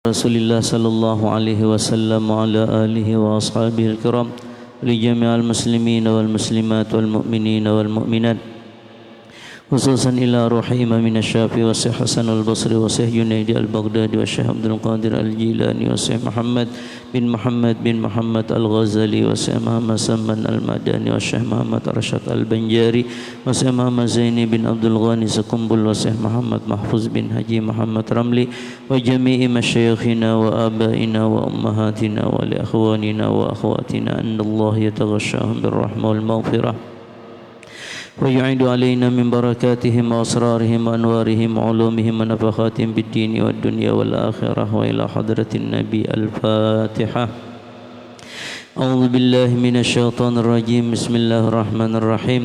Rasulullah sallallahu alaihi wasallam wa ala alihi wa ashabihi al-kiram li jami'al muslimin wal muslimat wal mu'minin wal mu'minat khususan ila ruhi Imam Syafi'i wa Syekh Hasan al-Basri wa Syekh Junaidi al-Baghdadi wa Syekh Abdul Qadir al-Jilani wa Syekh Muhammad bin Muhammad al-Ghazali wa Syekh Muhammad Samman al-Madani wa Syekh Muhammad Arsyad al-Banjari wa Syekh Muhammad Zaini bin Abdul Ghani Sakumbul wa Syekh Muhammad Mahfuz bin Haji Muhammad Ramli wa jami'i masyayikhina wa abaina wa ummahatina wa li akhwanina wa akhwatina annallaha yataghashshahum birrahmah wal maghfirah ويعيد علينا من بركاتهم وأسرارهم وأنوارهم وعلومهم ونفخاتهم بالدين والدنيا والآخرة وإلى حضرة النبي الفاتحة أعوذ بالله من الشيطان الرجيم بسم الله الرحمن الرحيم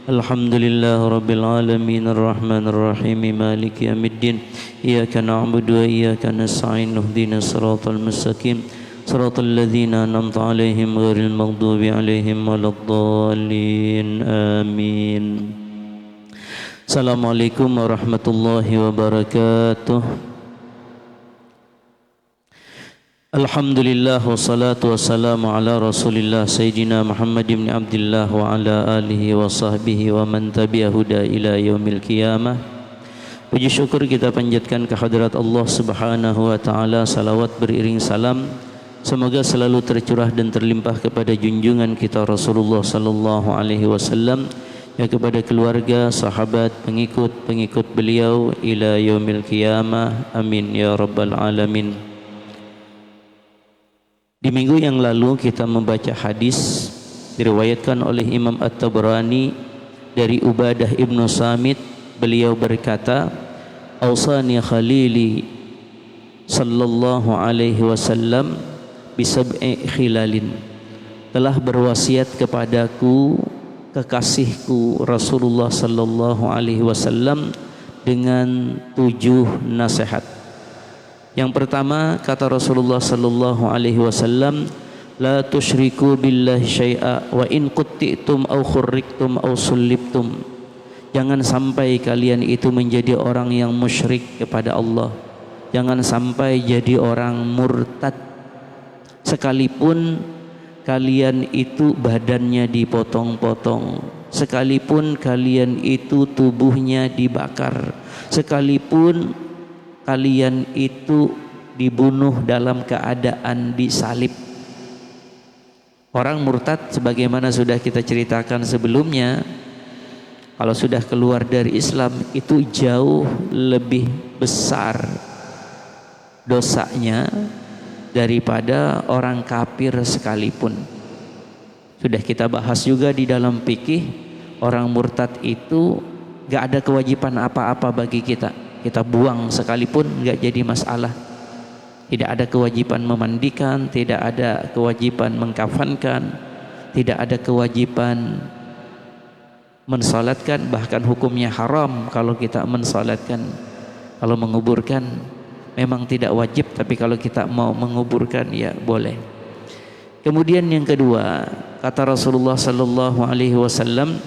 الحمد لله رب العالمين الرحمن الرحيم مالك يوم الدين إياك نعبد وإياك نستعين اهدنا الصراط المستقيم صراط الذين أنعمت عليهم غير المغضوب عليهم ولا الضالين آمين. Assalamualaikum warahmatullahi wabarakatuh. Alhamdulillah wassalatu wassalamu ala Rasulillah Sayyidina Muhammad ibn Abdullah wa ala alihi wa sahbihi wa man tabi'ahu huda ila yaumil qiyamah. Puji syukur kita panjatkan kehadirat Allah Subhanahu wa taala, salawat beriring salam semoga selalu tercurah dan terlimpah kepada junjungan kita Rasulullah sallallahu alaihi wasallam, ya kepada keluarga, sahabat, pengikut beliau ila yaumil qiyamah. Amin ya rabbal alamin. Di minggu yang lalu kita membaca hadis diriwayatkan oleh Imam At-Tabrani dari Ubadah ibnu Samit. Beliau berkata, "Ausani khalili sallallahu alaihi wasallam bisab'i khilalin." Telah berwasiat kepadaku kekasihku Rasulullah sallallahu alaihi wasallam dengan 7 nasihat. Yang pertama, kata Rasulullah sallallahu alaihi wasallam, la tusyriku billahi syai'a wa in qutti'tum aw khurriktum aw sullibtum. Jangan sampai kalian itu menjadi orang yang musyrik kepada Allah. Jangan sampai jadi orang murtad, sekalipun kalian itu badannya dipotong-potong, sekalipun kalian itu tubuhnya dibakar, sekalipun kalian itu dibunuh dalam keadaan disalib. Orang murtad sebagaimana sudah kita ceritakan sebelumnya, kalau sudah keluar dari Islam itu jauh lebih besar dosanya daripada orang kafir sekalipun. Sudah kita bahas juga di dalam fikih, orang murtad itu gak ada kewajiban apa-apa bagi kita. Kita buang sekalipun gak jadi masalah. Tidak ada kewajiban memandikan, tidak ada kewajiban mengkafankan, tidak ada kewajiban mensalatkan, bahkan hukumnya haram kalau kita mensalatkan. Kalau menguburkan memang tidak wajib, tapi kalau kita mau menguburkan ya boleh. Kemudian yang kedua, kata Rasulullah sallallahu alaihi wasallam,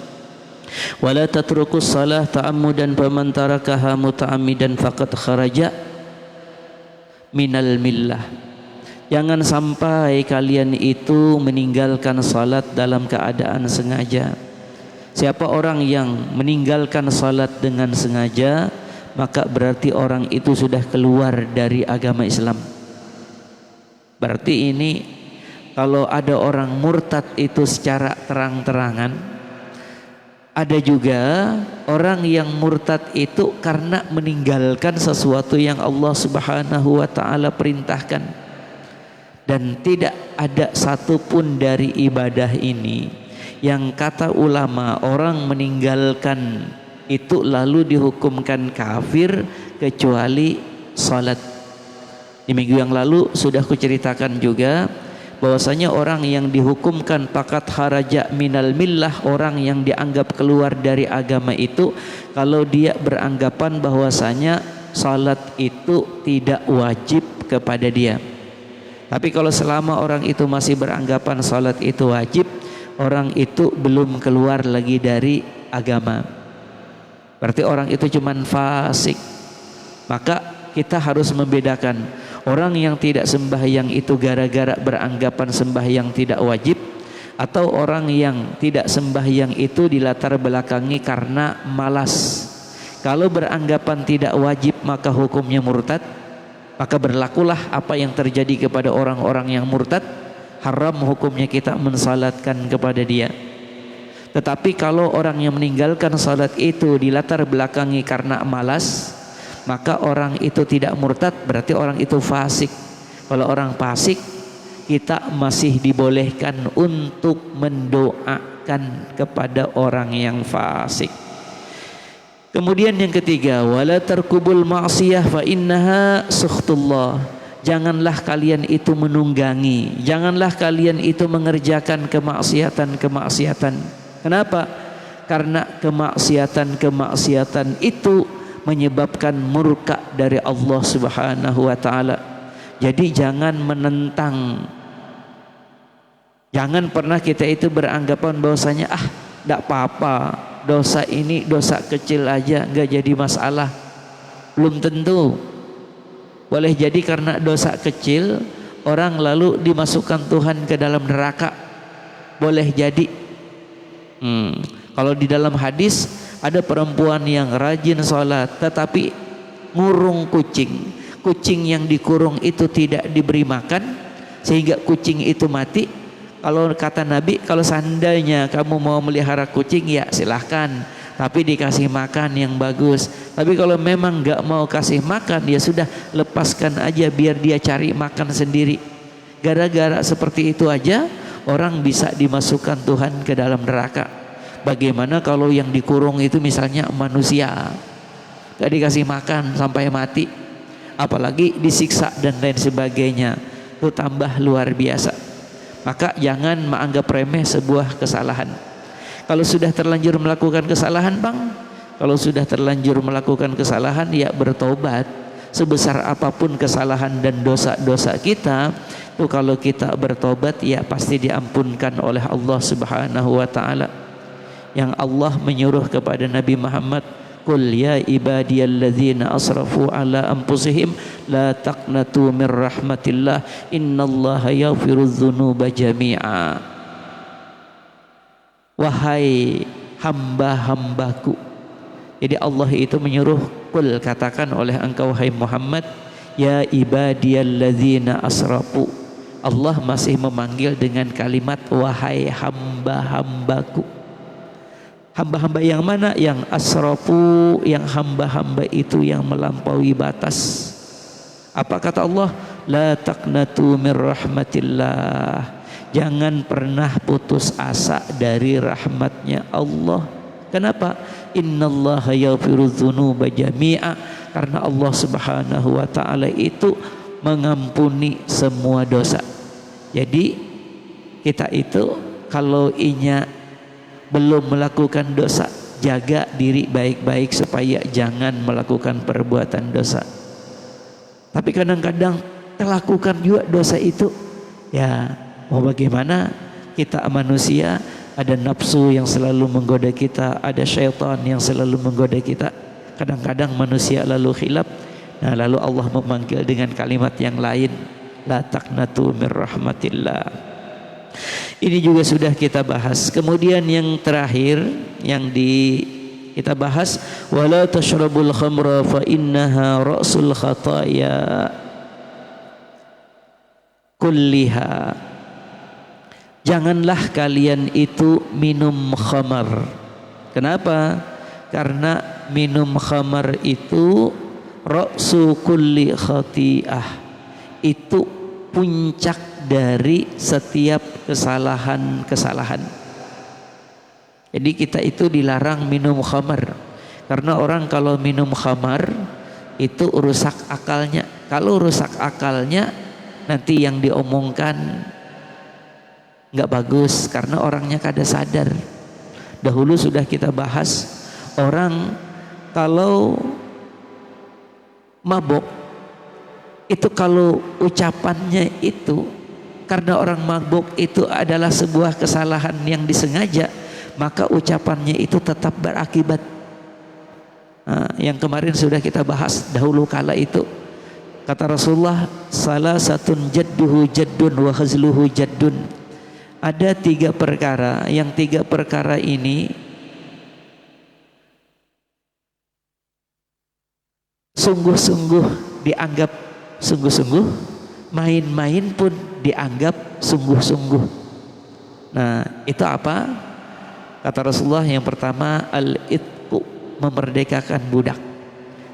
wala tatrukus salah ta'ammudan faman tarakaha muta'ammidan faqad kharaja minal millah. Jangan sampai kalian itu meninggalkan salat dalam keadaan sengaja. Siapa orang yang meninggalkan salat dengan sengaja, maka berarti orang itu sudah keluar dari agama Islam. Berarti ini kalau ada orang murtad itu secara terang-terangan, ada juga orang yang murtad itu karena meninggalkan sesuatu yang Allah Subhanahu wa taala perintahkan. Dan tidak ada satupun dari ibadah ini yang kata ulama orang meninggalkan itu lalu dihukumkan kafir kecuali salat. Di minggu yang lalu sudah kuceritakan juga bahwasanya orang yang dihukumkan fakat kharaja minal millah, orang yang dianggap keluar dari agama itu kalau dia beranggapan bahwasanya salat itu tidak wajib kepada dia. Tapi kalau selama orang itu masih beranggapan salat itu wajib, orang itu belum keluar lagi dari agama. Berarti orang itu cuman fasik. Maka kita harus membedakan Orang yang tidak sembahyang itu gara-gara beranggapan sembahyang tidak wajib, atau orang yang tidak sembahyang itu dilatar belakangi karena malas. Kalau beranggapan tidak wajib maka hukumnya murtad, maka berlakulah apa yang terjadi kepada orang-orang yang murtad. Haram hukumnya kita mensalatkan kepada dia. Tetapi kalau orang yang meninggalkan salat itu dilatar belakangi karena malas, maka orang itu tidak murtad, berarti orang itu fasik. Kalau orang fasik, kita masih dibolehkan untuk mendoakan kepada orang yang fasik. Kemudian yang ketiga, wala tarkubul ma'siyah fa innaha sukhtullah. Janganlah kalian itu menunggangi, janganlah kalian itu mengerjakan kemaksiatan. Kenapa? Karena kemaksiatan itu menyebabkan murka dari Allah Subhanahu wa taala. Jadi jangan menentang. Jangan pernah kita itu beranggapan bahwasanya tidak apa-apa, dosa ini dosa kecil aja, nggak jadi masalah. Belum tentu. Boleh jadi karena dosa kecil orang lalu dimasukkan Tuhan ke dalam neraka. Boleh jadi. Kalau di dalam hadis ada perempuan yang rajin sholat tetapi ngurung kucing. Kucing yang dikurung itu tidak diberi makan sehingga kucing itu mati. Kalau kata Nabi, kalau seandainya kamu mau melihara kucing ya silahkan, tapi dikasih makan yang bagus. Tapi kalau memang gak mau kasih makan, ya sudah, lepaskan aja biar dia cari makan sendiri. Gara-gara seperti itu aja orang bisa dimasukkan Tuhan ke dalam neraka. Bagaimana kalau yang dikurung itu misalnya manusia, gak dikasih makan sampai mati, apalagi disiksa dan lain sebagainya, itu tambah luar biasa. Maka jangan menganggap remeh sebuah kesalahan. Kalau sudah terlanjur melakukan kesalahan, Bang, kalau sudah terlanjur melakukan kesalahan, ya bertobat. Sebesar apapun kesalahan dan dosa-dosa kita, itu kalau kita bertobat ya pasti diampunkan oleh Allah Subhanahu wa taala. Yang Allah menyuruh kepada Nabi Muhammad, qul ya ibadiyalladzina asrafu ala anfusihim la taqnatu min rahmatillah innallaha yaghfirudz dzunuba jami'a. Wahai hamba-hambaku. Jadi Allah itu menyuruh, qul, katakan oleh engkau hai Muhammad, ya ibadiyalladzina asrafu. Allah masih memanggil dengan kalimat wahai hamba-hambaku. Hamba-hamba yang mana? Yang asrafu, yang hamba-hamba itu yang melampaui batas. Apa kata Allah? La taqnatu min rahmatillah. Jangan pernah putus asa dari rahmatnya Allah. Kenapa? Innallaha yaghfirudz dzunuba jami'a. Karena Allah Subhanahu wa taala itu mengampuni semua dosa. Jadi kita itu kalau belum melakukan dosa, jaga diri baik-baik supaya jangan melakukan perbuatan dosa. Tapi kadang-kadang terlakukan juga dosa itu. Ya, mau bagaimana? Kita manusia, ada nafsu yang selalu menggoda kita, ada syaitan yang selalu menggoda kita. Kadang-kadang manusia lalu khilaf. Nah, lalu Allah memanggil dengan kalimat yang lain, la taqnatu min rahmatillah. Ini juga sudah kita bahas. Kemudian yang terakhir yang kita bahas, wala tashrabul khamra fa innaha ra'sul khataya kulliha. Janganlah kalian itu minum khamar. Kenapa? Karena minum khamar itu ra'su kulli khati'ah. Itu puncak dari setiap kesalahan-kesalahan. Jadi kita itu dilarang minum khamar. Karena orang kalau minum khamar itu rusak akalnya. Kalau rusak akalnya, nanti yang diomongkan nggak bagus karena orangnya kada sadar. Dahulu sudah kita bahas, orang kalau mabok itu kalau ucapannya itu, karena orang mabuk itu adalah sebuah kesalahan yang disengaja, maka ucapannya itu tetap berakibat. Yang kemarin sudah kita bahas dahulu kala itu, Kata Rasulullah, salah satun jadduhu jaddun wa khazluhu jaddun. Ada 3 perkara, yang 3 perkara ini sungguh-sungguh dianggap sungguh-sungguh, main-main pun dianggap sungguh-sungguh. Nah, itu apa? Kata Rasulullah, yang pertama al-itqu, memerdekakan budak.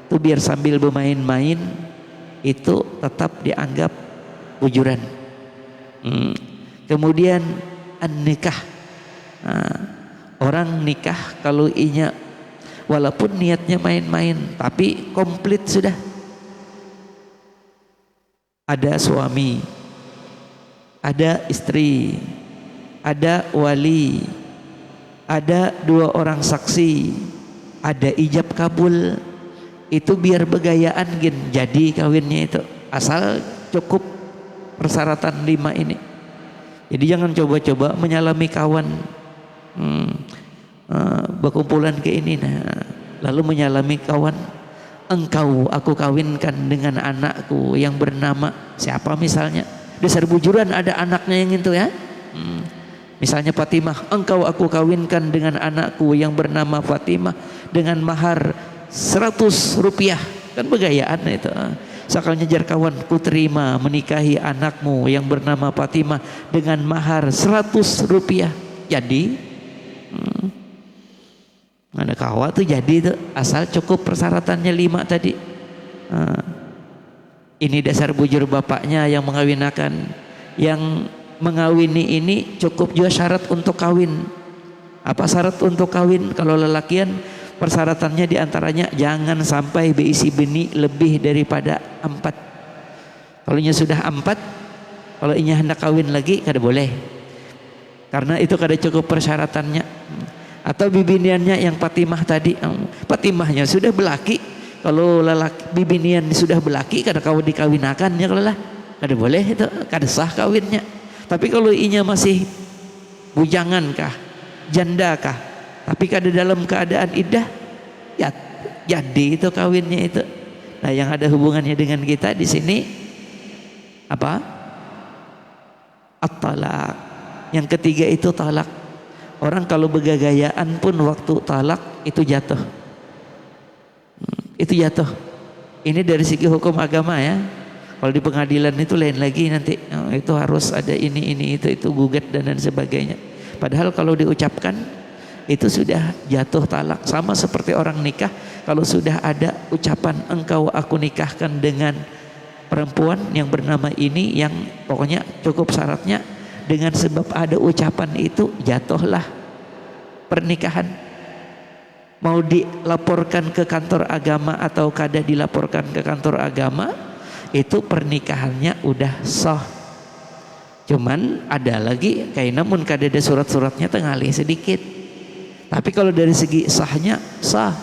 Itu biar sambil bermain-main itu tetap dianggap bujuran. Kemudian an-nikah. Nah, orang nikah kalau inya walaupun niatnya main-main tapi komplit sudah. Ada suami, ada istri, ada wali, ada 2 orang saksi, ada ijab kabul. Itu biar begayaan jadi kawinnya itu, asal cukup persyaratan 5 ini. Jadi jangan coba-coba menyalami kawan, berkumpulan ke ini, lalu menyalami kawan, engkau aku kawinkan dengan anakku yang bernama siapa misalnya. Dasar bujuran ada anaknya yang itu ya. Misalnya Fatimah, engkau aku kawinkan dengan anakku yang bernama Fatimah dengan mahar 100 rupiah. Kan begayaan itu. Sakalnya jar kawan, ku terima menikahi anakmu yang bernama Fatimah dengan mahar 100 rupiah. Jadi ada kawan tuh jadi tuh, asal cukup persyaratannya 5 tadi. Ini dasar bujur bapaknya yang mengawinakan. Yang mengawini ini cukup juga syarat untuk kawin. Apa syarat untuk kawin? Kalau lelakian persyaratannya diantaranya jangan sampai berisi benih lebih daripada 4. Kalau sudah 4, kalau inya hendak kawin lagi kada boleh, karena itu kada cukup persyaratannya. Atau bibiniannya yang Fatimah tadi, Fatimahnya sudah belaki, kalau lelaki bibinian sudah belaki kada kau dikawinakan ya, kalau lah kada boleh, itu kada sah kawinnya. Tapi kalau inya masih bujangan kah, janda kah, tapi kada dalam keadaan iddah, ya jadi itu kawinnya itu. Nah, yang ada hubungannya dengan kita di sini apa? At-talaq. Yang ketiga itu talak. Orang kalau begagayaan pun waktu talak itu jatuh. Itu jatuh. Ini dari segi hukum agama ya. Kalau di pengadilan itu lain lagi nanti. Itu harus ada ini itu gugat dan sebagainya. Padahal kalau diucapkan itu sudah jatuh talak. Sama seperti orang nikah, kalau sudah ada ucapan engkau aku nikahkan dengan perempuan yang bernama ini, yang pokoknya cukup syaratnya, dengan sebab ada ucapan itu jatuhlah pernikahan. Mau dilaporkan ke kantor agama atau kada dilaporkan ke kantor agama, itu pernikahannya udah sah. Cuman ada lagi kayak namun kada ada surat-suratnya tengalih sedikit. Tapi kalau dari segi sahnya sah.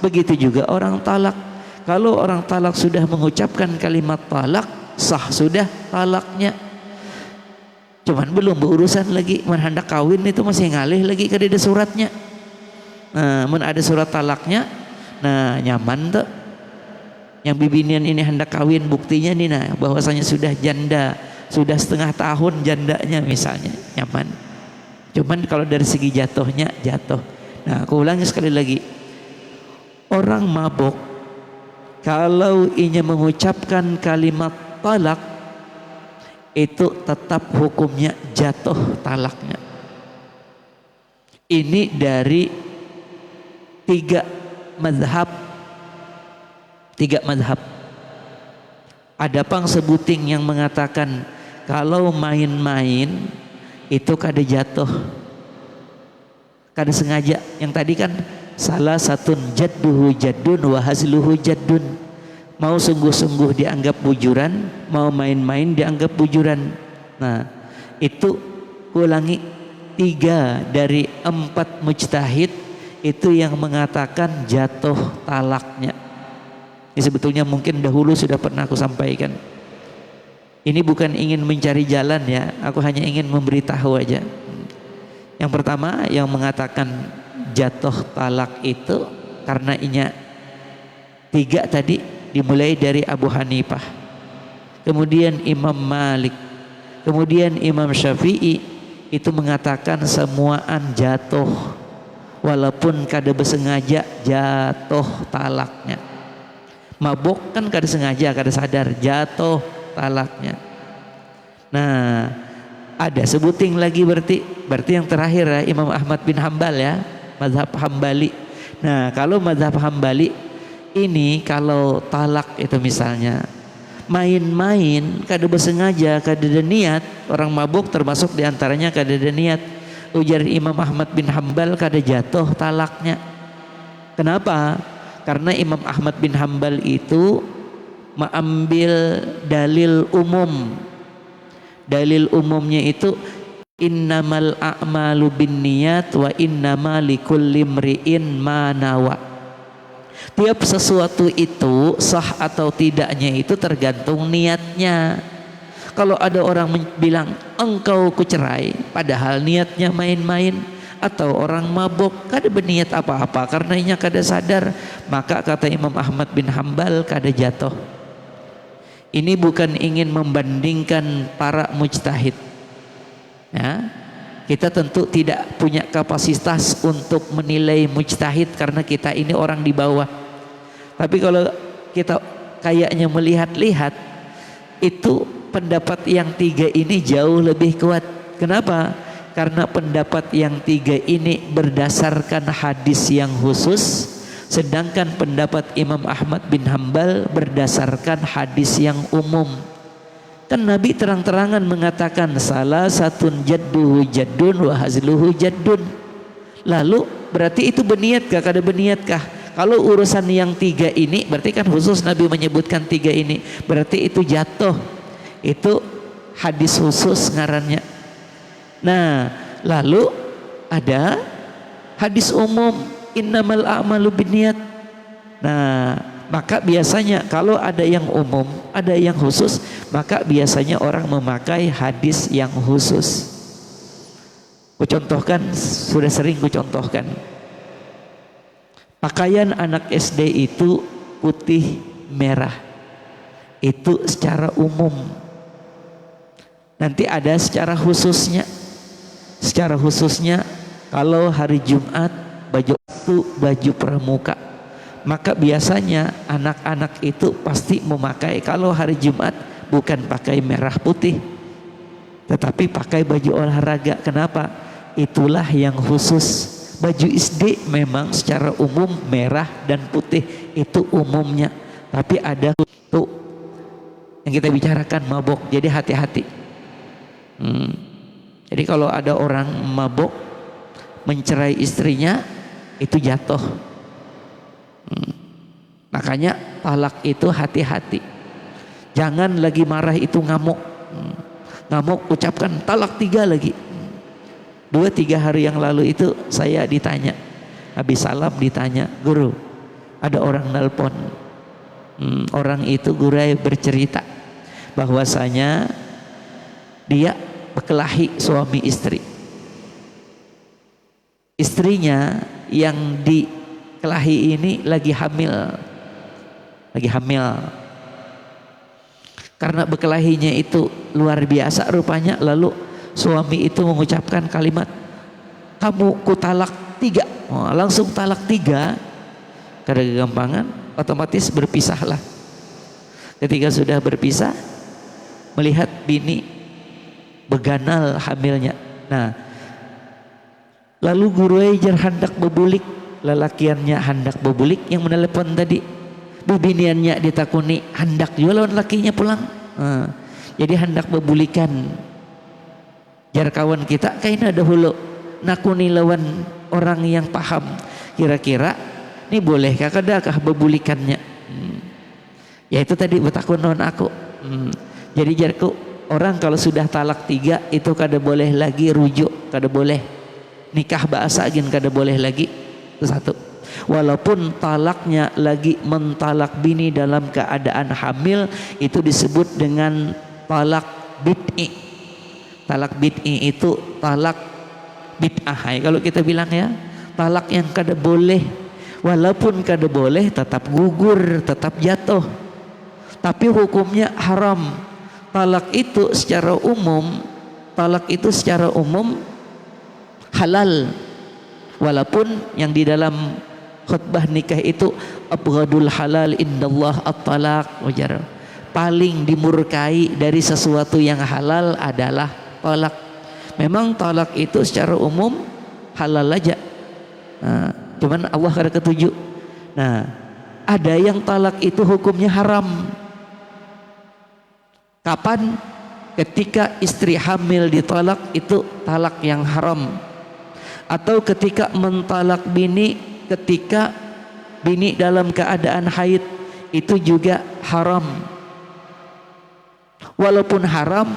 Begitu juga orang talak. Kalau orang talak sudah mengucapkan kalimat talak, sah sudah talaknya. Cuman belum berurusan lagi, hendak kawin itu masih ngalih lagi kada ada suratnya. Nah, ada surat talaknya, nah nyaman tuh. Yang bibinian ini hendak kawin, buktinya nih nah bahwasanya sudah janda, sudah setengah tahun jandanya misalnya, nyaman. Cuman kalau dari segi jatuhnya jatuh. Nah, aku ulangi sekali lagi. Orang mabuk kalau inya mengucapkan kalimat talak, itu tetap hukumnya jatuh talaknya. Ini dari 3 mazhab. Ada pang sebuting yang mengatakan kalau main-main itu kada jatuh, kada sengaja. Yang tadi kan salah satun jadduhu jaddun wa hazluhu jaddun. Mau sungguh-sungguh dianggap bujuran, mau main-main dianggap bujuran. Nah, itu ulangi 3 dari 4 mujtahid itu yang mengatakan jatuh talaknya. Ini sebetulnya mungkin dahulu sudah pernah aku sampaikan. Ini bukan ingin mencari jalan ya, aku hanya ingin memberitahu aja. Yang pertama yang mengatakan jatuh talak itu karena inya 3 tadi, dimulai dari Abu Hanifah. kemudian Imam Malik, kemudian Imam Syafi'i itu mengatakan semuaan jatuh, walaupun kada bersengaja jatuh talaknya. Mabuk kan kada sengaja, kada sadar jatuh talaknya. Nah, ada sebuting lagi berarti yang terakhir ya, Imam Ahmad bin Hambal ya, mazhab Hambali. Nah, kalau mazhab Hambali ini kalau talak itu misalnya main-main, kada bersengaja, kada ada niat, orang mabuk termasuk diantaranya kada ada niat. Ujar Imam Ahmad bin Hambal kada jatuh talaknya. Kenapa? Karena Imam Ahmad bin Hambal itu mengambil dalil umum. Dalil umumnya itu innamal a'malu binniyat wa innama likulli imri'in ma nawa. Tiap sesuatu itu sah atau tidaknya itu tergantung niatnya. Kalau ada orang bilang engkau kucerai padahal niatnya main-main, atau orang mabuk kada berniat apa-apa karenanya kada sadar, maka kata Imam Ahmad bin Hambal kada jatuh. Ini bukan ingin membandingkan para mujtahid ya. Kita tentu tidak punya kapasitas untuk menilai mujtahid karena kita ini orang di bawah. Tapi kalau kita kayaknya melihat-lihat, itu pendapat yang tiga ini jauh lebih kuat. Kenapa? Karena pendapat yang tiga ini berdasarkan hadis yang khusus, sedangkan pendapat Imam Ahmad bin Hambal berdasarkan hadis yang umum. Kan Nabi terang-terangan mengatakan salah satun jadduhu jaddun wa hazluhu jaddun. Lalu berarti itu berniatkah? Kada berniatkah? Kalau urusan yang tiga ini berarti kan khusus Nabi menyebutkan tiga ini, berarti itu jatuh. Itu hadis khusus ngarannya. Nah, lalu ada hadis umum innamal a'malu binniyat. Nah, maka biasanya kalau ada yang umum, ada yang khusus, maka biasanya orang memakai hadis yang khusus. Kucontohkan, sudah sering kucontohkan. Pakaian anak SD itu putih merah. Itu secara umum. Nanti ada secara khususnya. Secara khususnya kalau hari Jumat baju itu baju pramuka, maka biasanya anak-anak itu pasti memakai kalau hari Jumat bukan pakai merah putih, tetapi pakai baju olahraga. Kenapa? Itulah yang khusus. Baju SD memang secara umum merah dan putih, itu umumnya. Tapi ada itu yang kita bicarakan mabuk, jadi hati-hati. Jadi kalau ada orang mabuk mencerai istrinya, itu jatuh. Makanya talak itu hati-hati. Jangan lagi marah itu ngamuk. Ngamuk ucapkan talak 3 lagi. 2-3 hari yang lalu itu saya ditanya, habis salam ditanya, guru ada orang nelpon. Orang itu gurai bercerita bahwasanya dia berkelahi suami istri. Istrinya yang dikelahi ini lagi hamil. Karena berkelahinya itu luar biasa rupanya, lalu suami itu mengucapkan kalimat, kamu ku talak 3. Langsung talak 3. Karena kegampangan, otomatis berpisahlah. Ketika sudah berpisah, melihat bini beganal hamilnya. Nah, lalu guru ajar hendak bebulik, lelakiannya hendak bebulik, yang menelepon tadi bibiniannya ditakuni hendak juga lawan lakinya pulang. Jadi hendak bebulikan. Jar kawan kita kayaknya ada hulu nakuni lawan orang yang paham, kira-kira ini bolehkah kadakah bebulikannya. Ya itu tadi betakun lawan aku. Jadi jarku orang kalau sudah talak 3 itu kada boleh lagi rujuk, kada boleh nikah bahasa agin, kada boleh lagi. Itu satu. Walaupun talaknya lagi mentalak bini dalam keadaan hamil, itu disebut dengan talak bid'i. Talak bid'i itu talak bid'ah. Kalau kita bilang ya, talak yang kada boleh. Walaupun kada boleh tetap gugur, tetap jatuh. Tapi hukumnya haram. talak itu secara umum halal, walaupun yang di dalam khutbah nikah itu abghadul halal indallah at-talaq, wajar, paling dimurkai dari sesuatu yang halal adalah talak. Memang talak itu secara umum halal aja, cuman Allah ada ketujuh. Nah, ada yang talak itu hukumnya haram. Kapan? Ketika istri hamil ditalak, itu talak yang haram. Atau ketika mentalak bini ketika bini dalam keadaan haid, itu juga haram. Walaupun haram,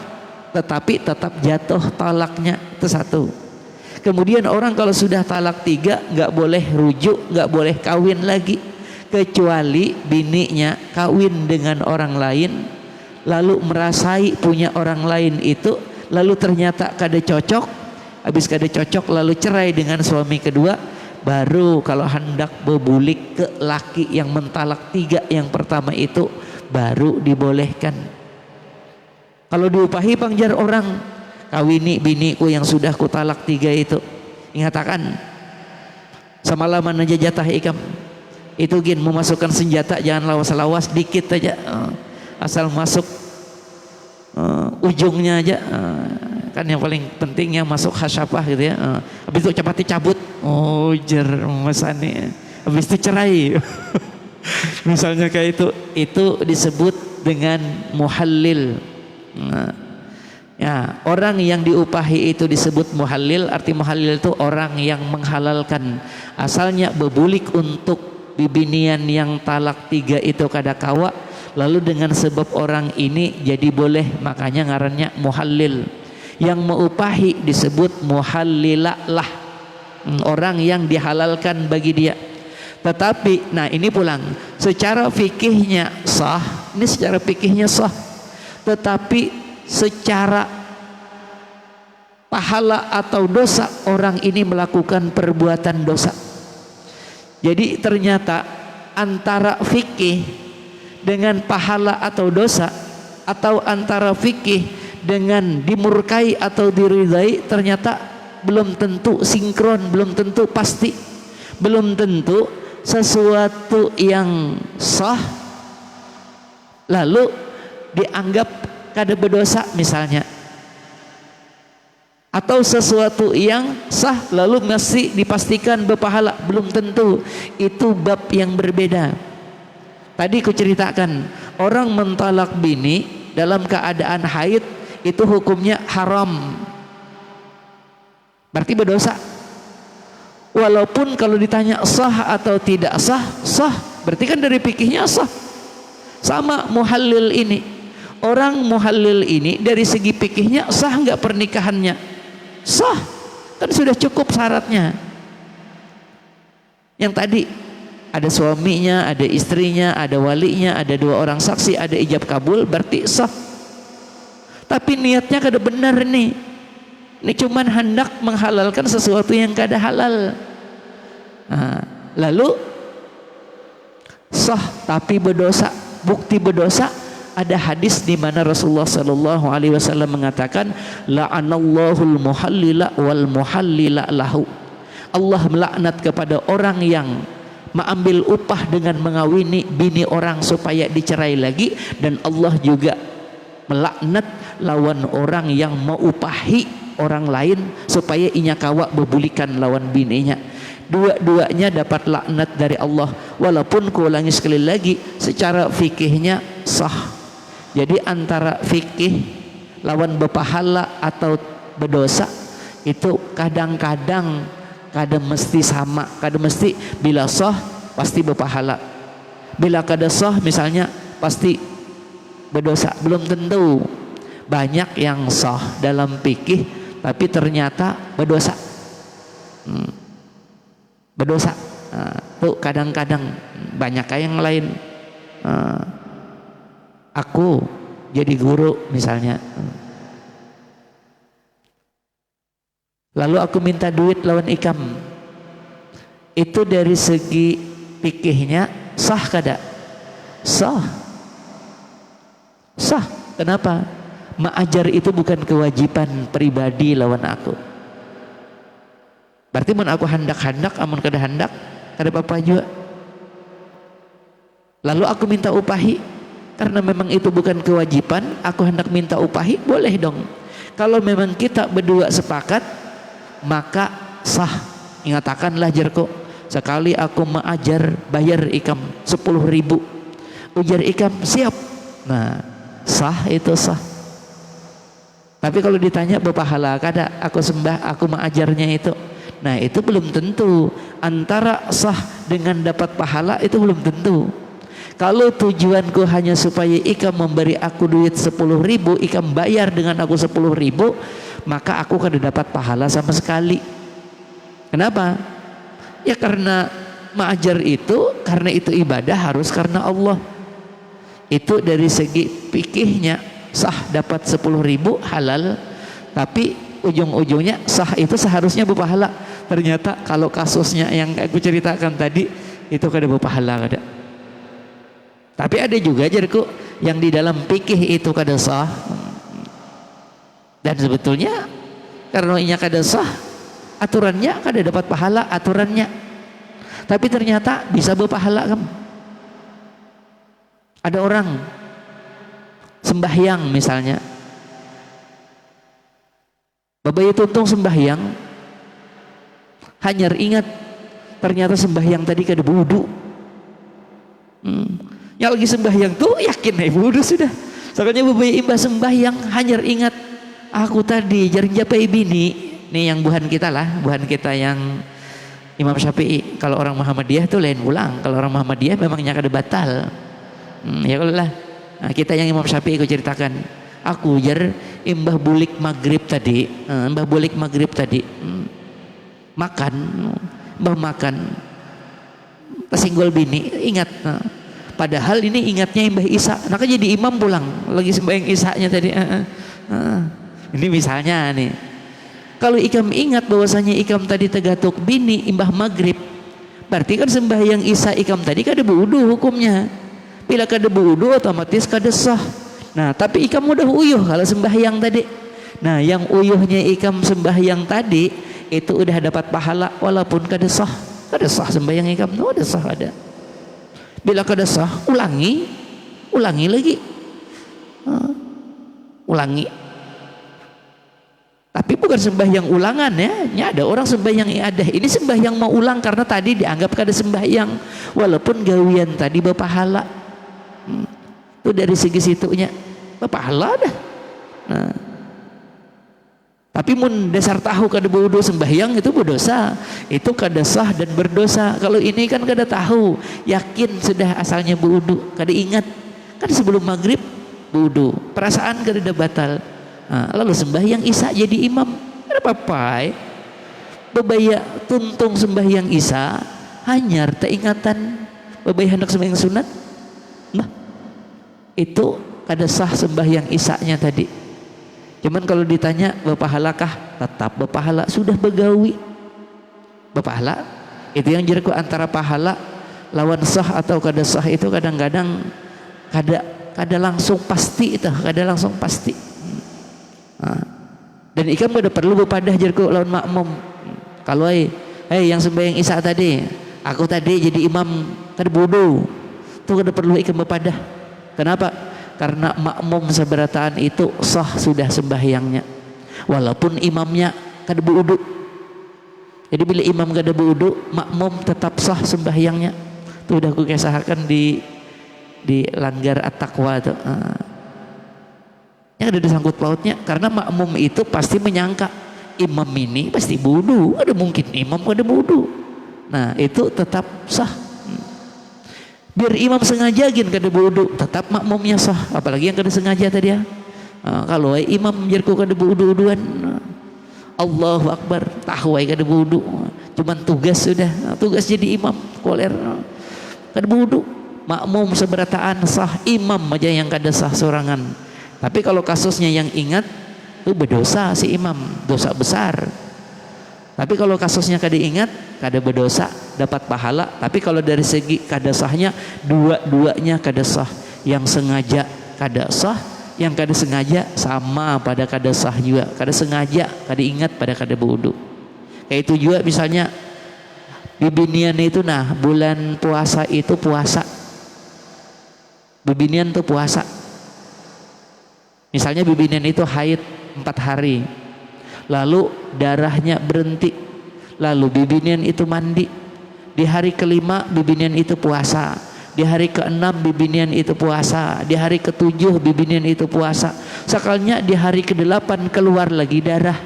tetapi tetap jatuh talaknya, itu satu. Kemudian orang kalau sudah talak 3 nggak boleh rujuk, nggak boleh kawin lagi, kecuali bininya kawin dengan orang lain, lalu merasai punya orang lain itu, lalu ternyata kada cocok, habis kada cocok lalu cerai dengan suami kedua, baru kalau hendak berbulik ke laki yang mentalak 3 yang pertama itu baru dibolehkan. Kalau diupahi pangjar orang, kawini biniku yang sudah kutalak 3 itu, ingatakan semalaman aja jatah ikam itu gin memasukkan senjata, jangan lawas-lawas, dikit aja, asal masuk ujungnya aja, kan yang paling penting yang masuk hasyafah gitu ya. Habis itu cepat dicabut, oh jer masane, habis itu cerai. Misalnya kayak itu disebut dengan muhallil. Ya, orang yang diupahi itu disebut muhallil. Arti muhallil itu orang yang menghalalkan. Asalnya bebulik untuk bibinian yang talak 3 itu kada kawa, lalu dengan sebab orang ini jadi boleh, makanya ngarannya muhallil. Yang mengupahi disebut muhallilah, orang yang dihalalkan bagi dia. Tetapi nah ini pulang, secara fikihnya sah, ini secara fikihnya sah, tetapi secara pahala atau dosa orang ini melakukan perbuatan dosa. Jadi ternyata antara fikih dengan pahala atau dosa, atau antara fikih dengan dimurkai atau diridai, ternyata belum tentu sinkron, belum tentu pasti, belum tentu sesuatu yang sah lalu dianggap kada berdosa misalnya, atau sesuatu yang sah lalu masih dipastikan berpahala, belum tentu. Itu bab yang berbeda. Tadi ku ceritakan orang mentalak bini dalam keadaan haid itu hukumnya haram, berarti berdosa. Walaupun kalau ditanya sah atau tidak sah, sah, berarti kan dari fikihnya sah. Sama muhallil ini, orang muhallil ini dari segi fikihnya sah nggak pernikahannya? Sah, kan sudah cukup syaratnya. Yang tadi ada suaminya, ada istrinya, ada walinya, ada 2 orang saksi, ada ijab kabul, berarti sah. Tapi niatnya kada benar nih. Ini cuman hendak menghalalkan sesuatu yang kada halal. Nah, lalu sah tapi berdosa. Bukti berdosa, ada hadis di mana Rasulullah sallallahu alaihi wasallam mengatakan la'anallahul muhallila wal muhallila lahu. Allah melaknat kepada orang yang mengambil upah dengan mengawini bini orang supaya dicerai lagi, dan Allah juga melaknat lawan orang yang mengupahi orang lain supaya inya kawa bebulikan lawan bininya. Dua-duanya dapat laknat dari Allah. Walaupun ku ulangi sekali lagi, secara fikihnya sah. Jadi antara fikih lawan berpahala atau berdosa itu kadang-kadang kada mesti sama, kada mesti. Bila sah pasti berpahala, bila kada sah misalnya pasti berdosa, belum tentu. Banyak yang sah dalam fikih tapi ternyata berdosa. Berdosa. Tuh kadang-kadang banyak kayak yang lain. Aku jadi guru misalnya, lalu aku minta duit lawan ikam, itu dari segi fikihnya sah kada? Sah. Sah. Kenapa? Ma'ajar itu bukan kewajiban pribadi lawan aku. Berarti mun aku handak-handak, amun kada handak, kada apa-apa juga. Lalu aku minta upahi, karena memang itu bukan kewajiban, aku hendak minta upahi, boleh dong. Kalau memang kita berdua sepakat, maka sah. Ingatakanlah jerko, sekali aku mengajar bayar ikam 10.000, ujar ikam siap. Nah, sah itu sah. Tapi kalau ditanya berpahala kada aku sembah, aku mengajarnya itu, nah itu belum tentu. Antara sah dengan dapat pahala itu belum tentu. Kalau tujuanku hanya supaya ikam memberi aku duit 10.000, ikam bayar dengan aku 10.000, maka aku kada dapat pahala sama sekali. Kenapa? Ya karena mengajar itu, karena itu ibadah harus karena Allah. Itu dari segi fikihnya sah dapat 10.000 halal, tapi ujung-ujungnya sah itu seharusnya berpahala. Ternyata kalau kasusnya yang aku ceritakan tadi itu kada berpahala kada. Tapi ada juga jadiku yang di dalam fikih itu kada sah. Dan sebetulnya karena inya kada sah, aturannya kada dapat pahala aturannya. Tapi ternyata bisa berpahala kan. Ada orang sembahyang misalnya, babai tuntung sembahyang, hanya ingat ternyata sembahyang tadi kada wudu. Yang lagi sembahyang tuh yakin wudu sudah. Soalnya babai imbah sembahyang hanya ingat aku tadi jaring japai bini. Nih yang buhan kita lah, buhan kita yang Imam Syafi'i. Kalau orang Muhammadiyah tuh lain ulang. Kalau orang Muhammadiyah memangnya kada batal. Ya kalau lah. Nah, kita yang Imam Syafi'i aku ceritakan. Aku jar imbah bulik maghrib tadi, imbah bulik maghrib tadi, makan, imbah makan, tersinggol bini, ingat. Padahal ini ingatnya imbah Isa. Nah kan jadi imam pulang lagi sembahyang Isanya tadi. Ini misalnya nih. Kalau ikam ingat bahwasanya ikam tadi tegatuk bini imbah maghrib, berarti kan sembahyang Isa ikam tadi kada wudu hukumnya. Bila kada wudu otomatis kada sah. Nah tapi ikam udah uyuh kalau sembahyang tadi. Nah yang uyuhnya ikam sembahyang tadi itu udah dapat pahala walaupun kada sah. Kada sah sembahyang ikam, kada sah ada. Bila kada sah, ulangi lagi, ulangi. Tapi bukan sembahyang ulangan ya. Ini ada orang sembahyang iadah. Ini sembahyang mau ulang karena tadi dianggap kada sembahyang, walaupun gawian tadi berpahala. Itu dari segi situnya berpahala dah. Nah, tapi mun dasar tahu kada wudu sembahyang itu berdosa, itu kada sah dan berdosa. Kalau ini kan kada tahu, yakin sudah asalnya wudu, kada ingat kan sebelum maghrib wudu, perasaan kada ada batal. Nah, lalu sembahyang Isa jadi imam, kada apa-apa. Bebaya tuntung sembahyang Isa, hanyar teingatan bebaya hendak sembahyang sunat. Nah, itu kada sah sembahyang Isanya tadi. Cuman kalau ditanya berpahalakah, tetap berpahala, sudah begawi berpahala. Itu yang jadiku antara pahala lawan sah atau kada sah itu kadang-kadang kada langsung pasti itu, kada langsung pasti. Nah, dan ikam kada perlu berpadah jadiku lawan makmum. Kalau yang sembahyang Isa tadi, aku tadi jadi imam kada wudu, itu kada perlu ikam berpadah. Kenapa? Karena makmum seberataan itu sah sudah sembahyangnya, walaupun imamnya kada wudu. Jadi bila imam kada wudu, makmum tetap sah sembahyangnya. Itu udah aku kisahkan di langgar at-taqwa itu. Yang ada disangkut pautnya, karena makmum itu pasti menyangka imam ini pasti wudu, ada mungkin imam kada wudu. Nah itu tetap sah. Biar imam sengaja gin kada wudu, tetap makmumnya sah. Apalagi yang kada sengaja tadi ya. Kalau imam jerku kada wudu-wuduan, Allahu Akbar, tahu kada wudu, cuman tugas sudah, tugas jadi imam koler, kada wudu. Makmum seberataan sah, imam aja yang kada sah sorangan. Tapi kalau kasusnya yang ingat, itu berdosa si imam, dosa besar. Tapi kalau kasusnya kada ingat, kada berdosa, dapat pahala. Tapi kalau dari segi kada sahnya, dua-duanya kada sah. Yang sengaja kada sah, yang kada sengaja sama pada kada sah juga, kada sengaja kada ingat pada kada berwudu. Kayak itu juga misalnya bibinian itu, nah bulan puasa itu puasa, bibinian tuh puasa, misalnya bibinian itu haid 4 hari, lalu darahnya berhenti, lalu bibinian itu mandi, di hari kelima bibinian itu puasa, di hari ke-6 bibinian itu puasa, di hari ke-7 bibinian itu puasa, sekalinya di hari ke-8 keluar lagi darah.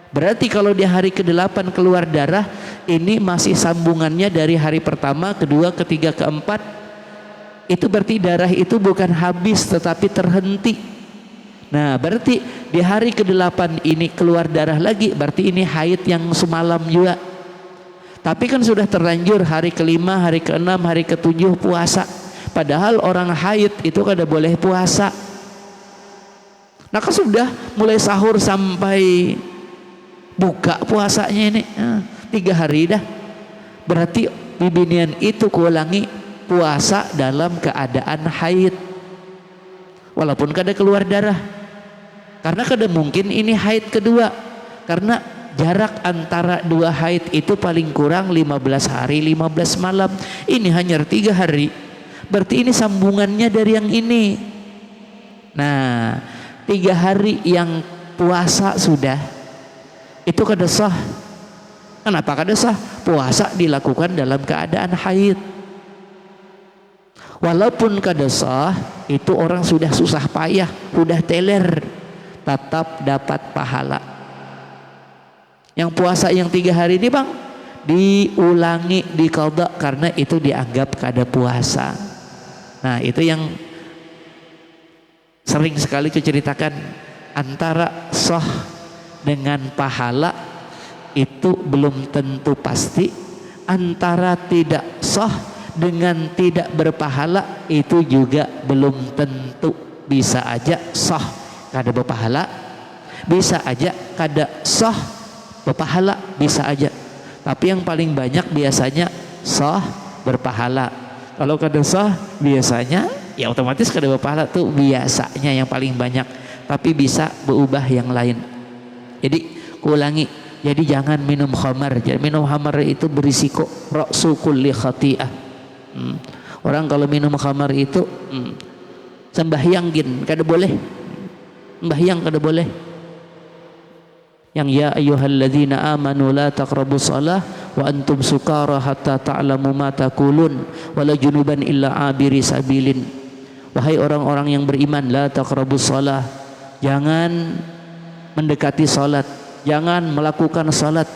Berarti kalau di hari ke-8 keluar darah, ini masih sambungannya dari hari pertama, kedua, ketiga, keempat. Itu berarti darah itu bukan habis tetapi terhenti. Nah berarti di hari ke-8 ini keluar darah lagi, berarti ini haid yang semalam juga. Tapi kan sudah terlanjur hari ke-5, hari ke-6, hari ke-7 puasa. Padahal orang haid itu kada boleh puasa. Nah kan sudah mulai sahur sampai buka puasanya ini 3 hari dah. Berarti bibinian itu kuulangi puasa dalam keadaan haid. Walaupun kada keluar darah. Karena kada mungkin ini haid kedua. Karena jarak antara 2 haid itu paling kurang 15 hari 15 malam. Ini hanya 3 hari. Berarti ini sambungannya dari yang ini. Nah 3 hari yang puasa sudah, itu kada sah. Kenapa kada sah? Puasa dilakukan dalam keadaan haid. Walaupun kada sah, itu orang sudah susah payah, sudah teler, tetap dapat pahala. Yang puasa yang 3 hari ini bang, diulangi, diqadha karena itu dianggap kada puasa. Nah itu yang sering sekali kuceritakan, antara sah dengan pahala itu belum tentu pasti, antara tidak sah dengan tidak berpahala itu juga belum tentu. Bisa aja sah kada berpahala, bisa aja kada sah berpahala, bisa aja. Tapi yang paling banyak biasanya sah berpahala. Kalau kada sah biasanya ya otomatis kada berpahala tuh biasanya yang paling banyak. Tapi bisa berubah yang lain. Jadi kuulangi, jadi jangan minum khamar. Jadi minum khamar itu berisiko ra'su kulli khati'ah. Orang kalau minum khamar itu sembahyang gin kada boleh. Sembahyang kada boleh. Yang ya ayyuhalladzina amanu la taqrabus shalah wa antum sukara hatta ta'lamu ma taqulun wala junuban illa abiri sabilin. Wahai orang-orang yang beriman, la taqrabus shalah, jangan mendekati salat, jangan melakukan salat,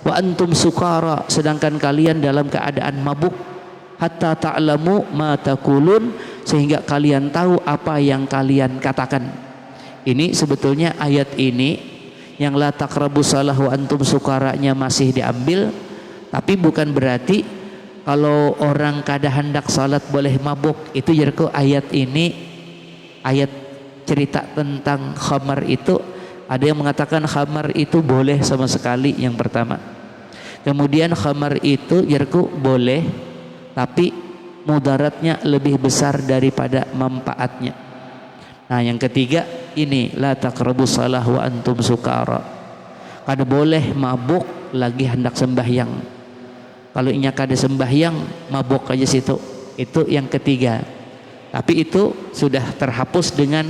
wa antum sukara, sedangkan kalian dalam keadaan mabuk, hatta ta'lamu ma taqulun, sehingga kalian tahu apa yang kalian katakan. Ini sebetulnya ayat ini yang la taqrabus shalah wa antum sukaranya masih diambil, tapi bukan berarti kalau orang kada hendak salat boleh mabuk. Itu jerko ayat ini, ayat cerita tentang khamar itu, ada yang mengatakan khamar itu boleh sama sekali yang pertama. Kemudian khamar itu jerko boleh, tapi mudaratnya lebih besar daripada manfaatnya. Nah yang ketiga ini la taqrabus shalah wa antum sukara, kada boleh mabuk lagi hendak sembahyang. Kalau inya kada sembahyang mabuk aja situ, itu yang ketiga. Tapi itu sudah terhapus dengan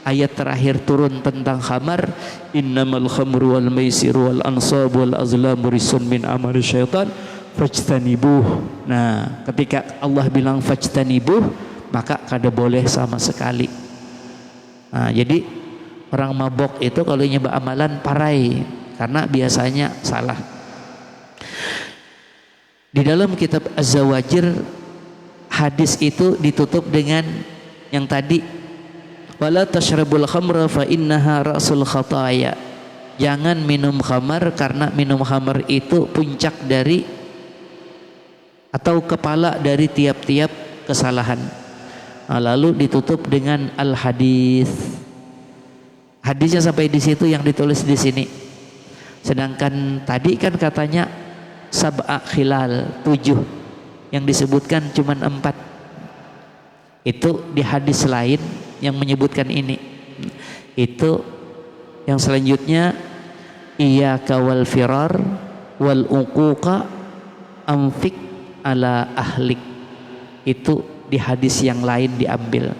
ayat terakhir turun tentang khamar, innamal khamru wal maisiru wal ansabu wal azlamu rijsun min amali syaitan fajtanibuh. Nah ketika Allah bilang fajtanibuh, maka kada boleh sama sekali. Nah, jadi orang mabok itu kalau nyoba amalan parai karena biasanya salah. Di dalam kitab Az-Zawajir hadis itu ditutup dengan yang tadi, wala tashrabul khamra fa innaha ra'sul khataya. Jangan minum khamar karena minum khamar itu puncak dari atau kepala dari tiap-tiap kesalahan. Nah, lalu ditutup dengan al-hadis. Hadisnya sampai di situ yang ditulis di sini. Sedangkan tadi kan katanya sab'a khilal, 7. Yang disebutkan cuma 4. Itu di hadis lain yang menyebutkan ini. Itu yang selanjutnya, iyyaka wal firar wal uquqa anfik ala ahlik. Itu di hadis yang lain diambil.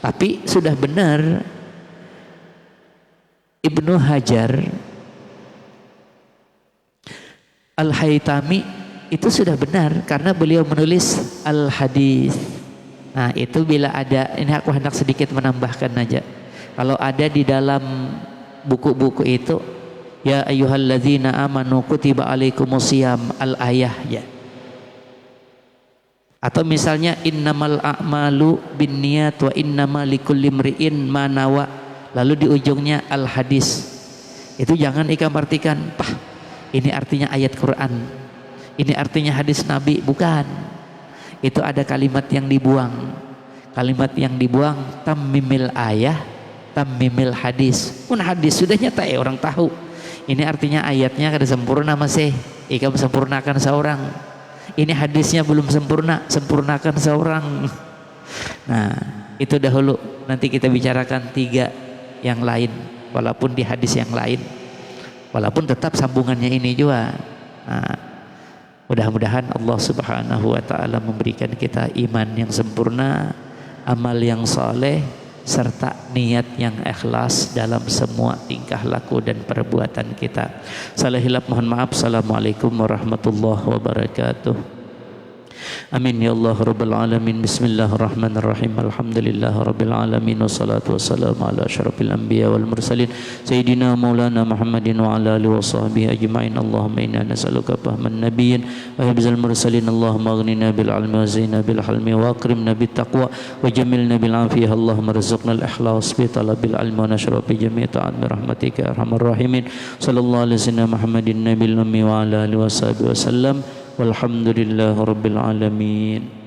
Tapi sudah benar Ibnu Hajar Al-Haytami itu sudah benar karena beliau menulis al-hadis. Nah, itu bila ada, ini aku hendak sedikit menambahkan aja. Kalau ada di dalam buku-buku itu, ya ayyuhalladzina amanu kutiba alaikumusiyam al-ayah ya. Atau misalnya innamal a'malu binniyat wa innama likulli imri'in ma nawa. Lalu di ujungnya al-hadis. Itu jangan ikam artikan, "Pah, ini artinya ayat Quran. Ini artinya hadis Nabi." Bukan. Itu ada kalimat yang dibuang. Kalimat yang dibuang tammimil ayah, tammimil hadis. Pun hadis sudah nyata orang tahu. Ini artinya ayatnya kada sempurna masih. Ikam sempurnakan seorang. Ini hadisnya belum sempurna, sempurnakan seorang. Nah, itu dahulu. Nanti kita bicarakan 3 yang lain, walaupun di hadis yang lain, walaupun tetap sambungannya ini juga. Nah, mudah-mudahan Allah Subhanahu wa taala memberikan kita iman yang sempurna, amal yang saleh, serta niat yang ikhlas dalam semua tingkah laku dan perbuatan kita. Salah hilap mohon maaf. Assalamualaikum warahmatullahi wabarakatuh. Amin ya Allah rabbal alamin. Bismillahirrahmanirrahim. Alhamdulillah rabbil alamin, wassalatu wassalamu ala asyrafil anbiya wal mursalin sayyidina maulana Muhammadin wa ala alihi wa sahbihi ajmain. Allahumma inna nas'aluka fahman nabiyyin wa hifzal mursalin. Allahumma aghnina bil ilmi wa zina bil hilmi wa akrimna bit taqwa wa jamilna bil afiyah. Allahumma rizqna al ikhlas bi talabil ilmi wa nashra bi jami' ta'at bi rahmatika ya arhamar rahimin. Sallallahu alaihi wasallam Muhammadin nabiyil ummi wa ala alihi wa sahbihi wasallam. Walhamdulillahi rabbil alamin.